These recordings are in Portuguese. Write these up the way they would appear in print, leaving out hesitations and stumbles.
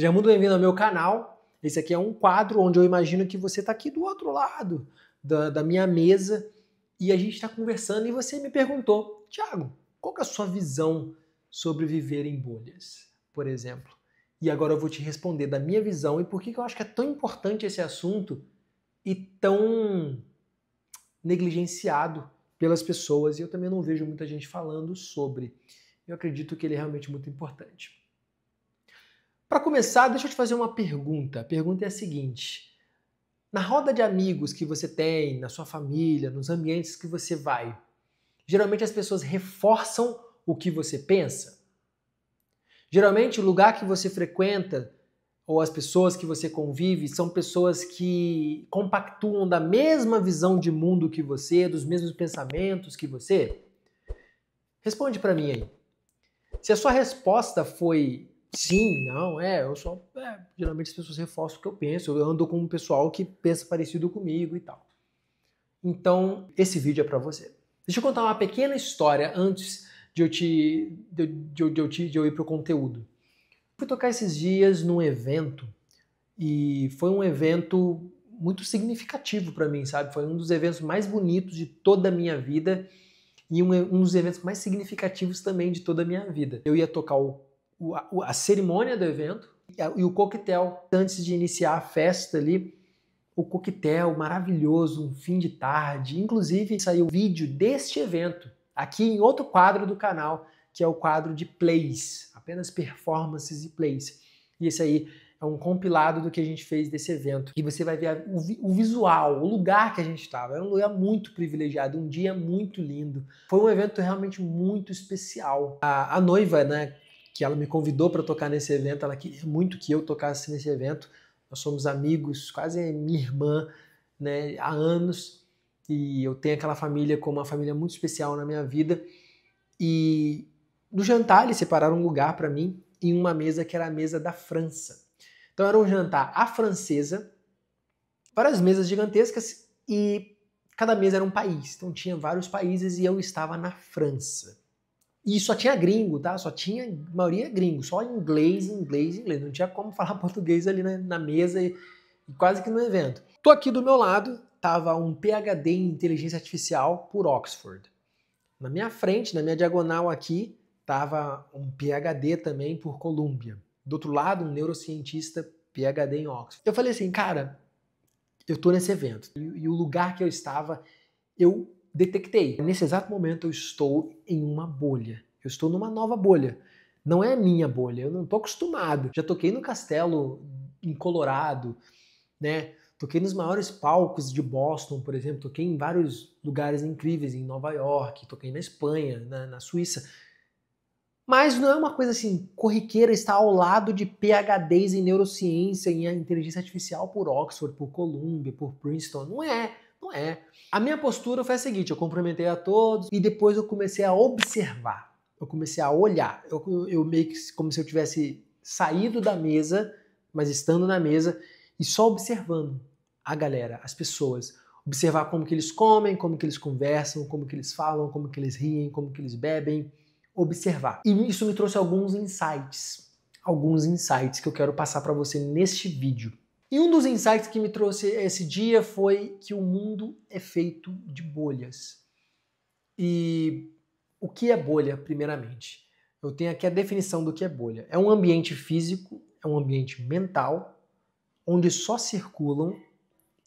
Seja muito bem-vindo ao meu canal. Esse aqui é um quadro onde eu imagino que você está aqui do outro lado da minha mesa e a gente está conversando e você me perguntou, Thiago, qual que é a sua visão sobre viver em bolhas, por exemplo? E agora eu vou te responder da minha visão e por que eu acho que é tão importante esse assunto e tão negligenciado pelas pessoas e eu também não vejo muita gente falando sobre. Eu acredito que ele é realmente muito importante. Para começar, deixa eu te fazer uma pergunta. A pergunta é a seguinte: na roda de amigos que você tem, na sua família, nos ambientes que você vai, geralmente as pessoas reforçam o que você pensa? Geralmente o lugar que você frequenta ou as pessoas que você convive são pessoas que compactuam da mesma visão de mundo que você, dos mesmos pensamentos que você? Responde para mim aí. Se a sua resposta foi sim, não, geralmente as pessoas reforçam o que eu penso, eu ando com um pessoal que pensa parecido comigo e tal. Então, esse vídeo é para você. Deixa eu contar uma pequena história antes de eu ir pro conteúdo. Fui tocar esses dias num evento e foi um evento muito significativo para mim, sabe? Foi um dos eventos mais bonitos de toda a minha vida e um dos eventos mais significativos também de toda a minha vida. Eu ia tocar a cerimônia do evento e o coquetel antes de iniciar a festa ali. O coquetel maravilhoso, um fim de tarde. Inclusive saiu vídeo deste evento aqui em outro quadro do canal, que é o quadro de plays, apenas performances e plays. E esse aí é um compilado do que a gente fez desse evento. E você vai ver o visual, o lugar que a gente estava. Era um lugar muito privilegiado, um dia muito lindo. Foi um evento realmente muito especial. A noiva, né, que ela me convidou para tocar nesse evento, ela queria muito que eu tocasse nesse evento. Nós somos amigos, quase minha irmã, né, há anos. E eu tenho aquela família como uma família muito especial na minha vida. E no jantar eles separaram um lugar para mim em uma mesa que era a mesa da França. Então era um jantar à francesa, várias mesas gigantescas e cada mesa era um país. Então tinha vários países e eu estava na França. E só tinha gringo, tá? Só tinha, a maioria gringo, só inglês. Não tinha como falar português ali na mesa e quase que no evento. Tô aqui do meu lado, tava um PhD em inteligência artificial por Oxford. Na minha frente, na minha diagonal aqui, tava um PhD também por Columbia. Do outro lado, um neurocientista PhD em Oxford. Eu falei assim, cara, eu tô nesse evento. E o lugar que eu estava, eu detectei. Nesse exato momento eu estou em uma bolha. Eu estou numa nova bolha. Não é a minha bolha, eu não tô acostumado. Já toquei no Castelo em Colorado, né? Toquei nos maiores palcos de Boston, por exemplo. Toquei em vários lugares incríveis, em Nova York, toquei na Espanha, na Suíça. Mas não é uma coisa assim, corriqueira estar ao lado de PhDs em neurociência, em inteligência artificial por Oxford, por Columbia, por Princeton. Não é. A minha postura foi a seguinte, eu cumprimentei a todos e depois eu comecei a observar. Eu comecei a olhar. Eu meio que como se eu tivesse saído da mesa, mas estando na mesa e só observando a galera, as pessoas. Observar como que eles comem, como que eles conversam, como que eles falam, como que eles riem, como que eles bebem. Observar. E isso me trouxe alguns insights que eu quero passar para você neste vídeo. E um dos insights que me trouxe esse dia foi que o mundo é feito de bolhas. E o que é bolha, primeiramente? Eu tenho aqui a definição do que é bolha. É um ambiente físico, é um ambiente mental, onde só circulam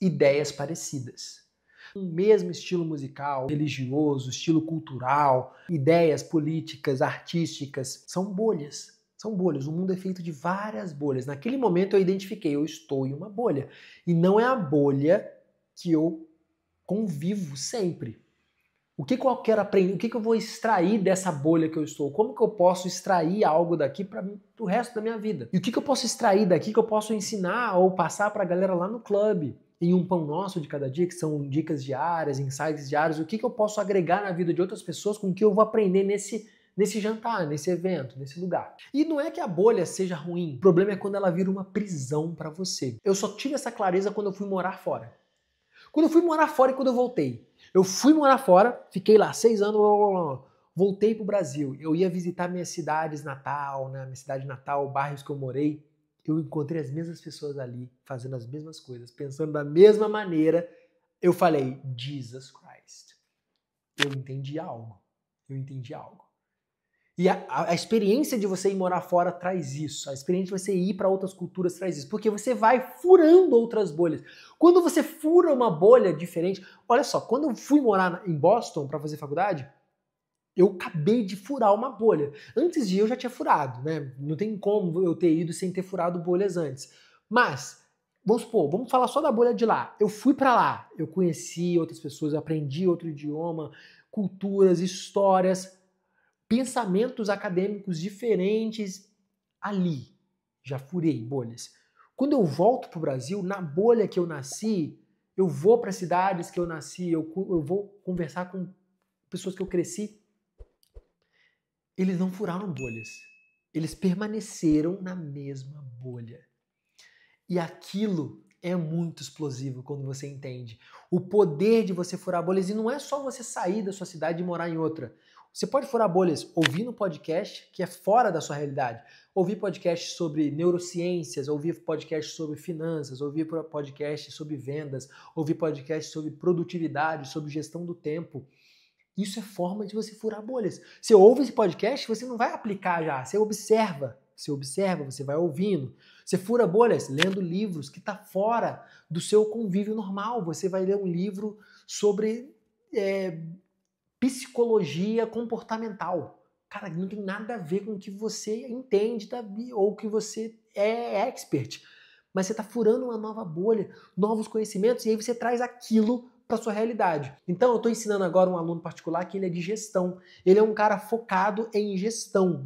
ideias parecidas. O mesmo estilo musical, religioso, estilo cultural, ideias políticas, artísticas, são bolhas. São bolhas. O mundo é feito de várias bolhas. Naquele momento eu identifiquei, eu estou em uma bolha. E não é a bolha que eu convivo sempre. O que eu quero aprender? O que eu vou extrair dessa bolha que eu estou? Como que eu posso extrair algo daqui para o resto da minha vida? E o que eu posso extrair daqui que eu posso ensinar ou passar para a galera lá no clube? Em um pão nosso de cada dia, que são dicas diárias, insights diários, o que eu posso agregar na vida de outras pessoas com o que eu vou aprender nesse jantar, nesse evento, nesse lugar. E não é que a bolha seja ruim, o problema é quando ela vira uma prisão para você. Eu só tive essa clareza quando eu fui morar fora. Quando eu fui morar fora e quando eu voltei. Eu fui morar fora, fiquei lá 6 anos, voltei pro Brasil. Eu ia visitar minhas cidades natal, né, minha cidade natal, bairros que eu morei. eu encontrei as mesmas pessoas ali, fazendo as mesmas coisas, pensando da mesma maneira. Eu falei, Jesus Christ. Eu entendi algo. Eu entendi algo. E a experiência de você ir morar fora traz isso. A experiência de você ir para outras culturas traz isso. Porque você vai furando outras bolhas. Quando você fura uma bolha diferente... Olha só, quando eu fui morar em Boston para fazer faculdade, eu acabei de furar uma bolha. Antes de ir, eu já tinha furado, né? Não tem como eu ter ido sem ter furado bolhas antes. Mas, vamos supor, vamos falar só da bolha de lá. Eu fui para lá, eu conheci outras pessoas, eu aprendi outro idioma, culturas, histórias, pensamentos acadêmicos diferentes ali. Já furei bolhas. Quando eu volto para o Brasil, na bolha que eu nasci, eu vou para cidades que eu nasci, eu vou conversar com pessoas que eu cresci. Eles não furaram bolhas. Eles permaneceram na mesma bolha. E aquilo é muito explosivo quando você entende o poder de você furar bolhas. E não é só você sair da sua cidade e morar em outra. Você pode furar bolhas ouvindo podcast que é fora da sua realidade. Ouvir podcast sobre neurociências, ouvir podcast sobre finanças, ouvir podcast sobre vendas, ouvir podcast sobre produtividade, sobre gestão do tempo. Isso é forma de você furar bolhas. Você ouve esse podcast, você não vai aplicar já, você observa, você vai ouvindo. Você fura bolhas lendo livros que está fora do seu convívio normal. Você vai ler um livro sobre psicologia comportamental. Cara, não tem nada a ver com o que você entende ou que você é expert. Mas você está furando uma nova bolha, novos conhecimentos, e aí você traz aquilo para sua realidade. Então eu estou ensinando agora um aluno particular que ele é de gestão. Ele é um cara focado em gestão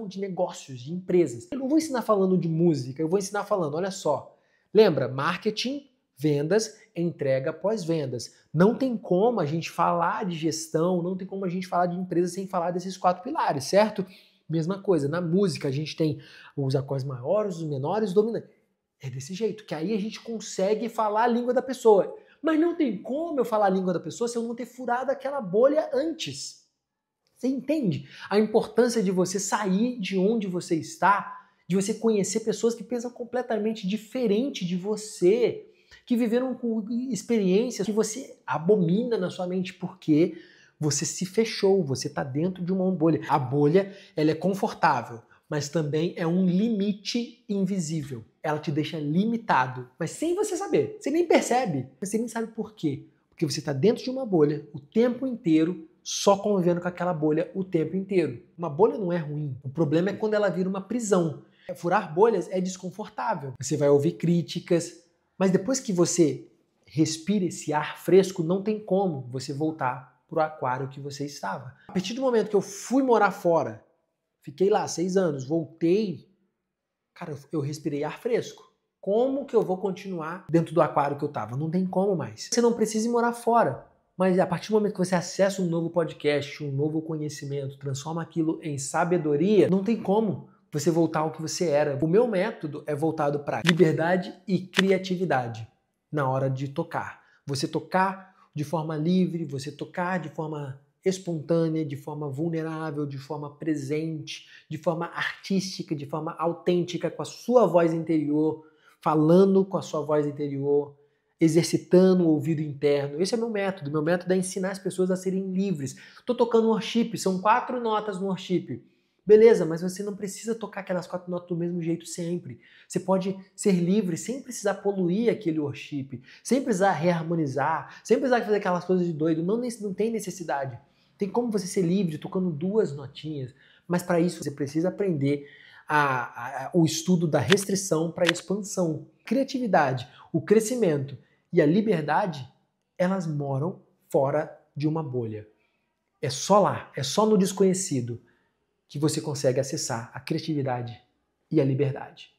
de negócios, de empresas. Eu não vou ensinar falando de música, eu vou ensinar falando, olha só, lembra, marketing, vendas, entrega pós-vendas. Não tem como a gente falar de gestão, não tem como a gente falar de empresa sem falar desses 4 pilares, certo? Mesma coisa, na música a gente tem os acordes maiores, os menores, os dominantes. É desse jeito, que aí a gente consegue falar a língua da pessoa. Mas não tem como eu falar a língua da pessoa se eu não ter furado aquela bolha antes. Você entende a importância de você sair de onde você está, de você conhecer pessoas que pensam completamente diferente de você, que viveram com experiências que você abomina na sua mente porque você se fechou, você está dentro de uma bolha. A bolha, ela é confortável, mas também é um limite invisível. Ela te deixa limitado, mas sem você saber. Você nem percebe, você nem sabe por quê. Porque você está dentro de uma bolha o tempo inteiro, só convivendo com aquela bolha o tempo inteiro. Uma bolha não é ruim. O problema é quando ela vira uma prisão. Furar bolhas é desconfortável. Você vai ouvir críticas, mas depois que você respira esse ar fresco, não tem como você voltar para o aquário que você estava. A partir do momento que eu fui morar fora, fiquei lá 6 anos, voltei, cara, eu respirei ar fresco. Como que eu vou continuar dentro do aquário que eu estava? Não tem como mais. Você não precisa ir morar fora, mas a partir do momento que você acessa um novo podcast, um novo conhecimento, transforma aquilo em sabedoria, não tem como você voltar ao que você era. O meu método é voltado para liberdade e criatividade na hora de tocar. Você tocar de forma livre, você tocar de forma espontânea, de forma vulnerável, de forma presente, de forma artística, de forma autêntica, com a sua voz interior, falando com a sua voz interior, exercitando o ouvido interno. Esse é meu método. Meu método é ensinar as pessoas a serem livres. Estou tocando um worship, são 4 notas no worship. Beleza, mas você não precisa tocar aquelas 4 notas do mesmo jeito sempre. Você pode ser livre sem precisar poluir aquele worship, sem precisar reharmonizar, sem precisar fazer aquelas coisas de doido. Não tem necessidade. Tem como você ser livre tocando 2 notinhas, mas para isso você precisa aprender o estudo da restrição para a expansão. Criatividade, o crescimento e a liberdade, elas moram fora de uma bolha. É só lá, é só no desconhecido que você consegue acessar a criatividade e a liberdade,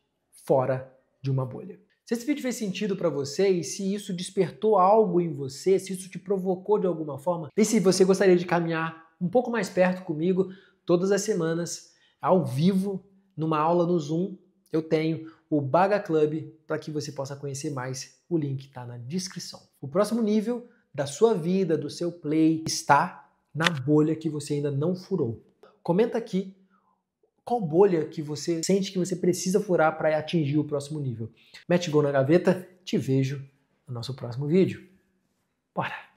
fora de uma bolha. Se esse vídeo fez sentido para você e se isso despertou algo em você, se isso te provocou de alguma forma, e se você gostaria de caminhar um pouco mais perto comigo, todas as semanas, ao vivo, numa aula no Zoom, eu tenho o Baga Club para que você possa conhecer mais. O link está na descrição. O próximo nível da sua vida, do seu play, está na bolha que você ainda não furou. Comenta aqui Qual bolha que você sente que você precisa furar para atingir o próximo nível? Mete gol na gaveta, te vejo no nosso próximo vídeo. Bora!